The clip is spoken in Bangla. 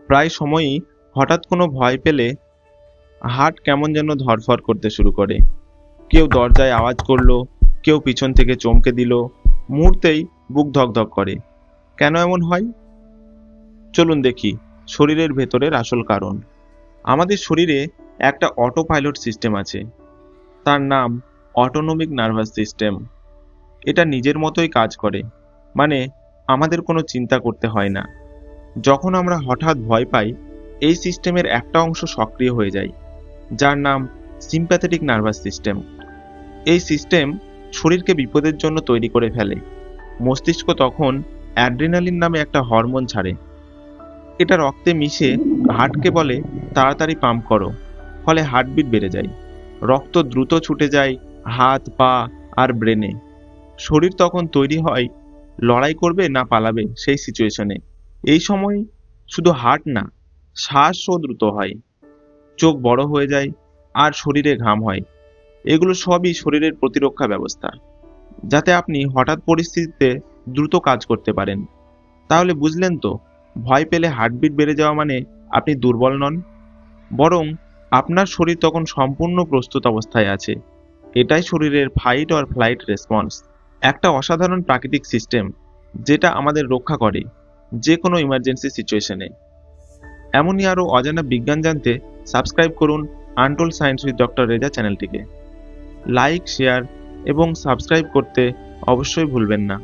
প্রায় সময়ই হঠাৎ কোনো ভয় পেলে হার্ট কেমন যেন ধড়ফড় করতে শুরু করে। কেউ দরজায় আওয়াজ করলো, কেউ পিছন থেকে চমকে দিল, মুহূর্তেই বুক ধকধক করে। কেন এমন হয়? চলুন দেখি শরীরের ভেতরের আসল কারণ। আমাদের শরীরে একটা অটো পাইলট সিস্টেম আছে, তার নাম অটোনমিক নার্ভাস সিস্টেম। এটা নিজের মতোই কাজ করে, মানে আমাদের কোনো চিন্তা করতে হয় না। যখন আমরা হঠাৎ ভয় পাই, এই সিস্টেমের একটা অংশ সক্রিয় হয়ে যায়, যার নাম সিম্প্যাথেটিক নার্ভাস সিস্টেম। এই সিস্টেম শরীরকে বিপদের জন্য তৈরি করে ফেলে। মস্তিষ্ক তখন অ্যাড্রিনালিন নামে একটা হরমোন ছাড়ে। এটা রক্তে মিশে হার্টকে বলে তাড়াতাড়ি পাম্প করো, ফলে হার্টবিট বেড়ে যায়, রক্ত দ্রুত ছুটে যায় হাত, পা আর ব্রেনে। শরীর তখন তৈরি হয় লড়াই করবে না পালাবে সেই সিচুয়েশনে। এই সময় শুধু হার্ট না, শ্বাসও দ্রুত হয়, চোখ বড় হয়ে যায় আর শরীরে ঘাম হয়। এগুলো সবই শরীরের প্রতিরক্ষা ব্যবস্থা, যাতে আপনি হঠাৎ পরিস্থিতিতে দ্রুত কাজ করতে পারেন। তাহলে বুঝলেন তো, ভয় পেলে হার্টবিট বেড়ে যাওয়া মানে আপনি দুর্বল নন, বরং আপনার শরীর তখন সম্পূর্ণ প্রস্তুত অবস্থায় আছে। এটাই শরীরের ফাইট অর ফ্লাইট রেসপন্স, একটা অসাধারণ প্রাকৃতিক সিস্টেম যেটা আমাদের রক্ষা করে যে কোনো ইমার্জেন্সি সিচুয়েশনে। এমনই আরও অজানা বিজ্ঞান জানতে সাবস্ক্রাইব করুন untold science with doctor Reza চ্যানেলটিকে। লাইক, শেয়ার এবং সাবস্ক্রাইব করতে অবশ্যই ভুলবেন না।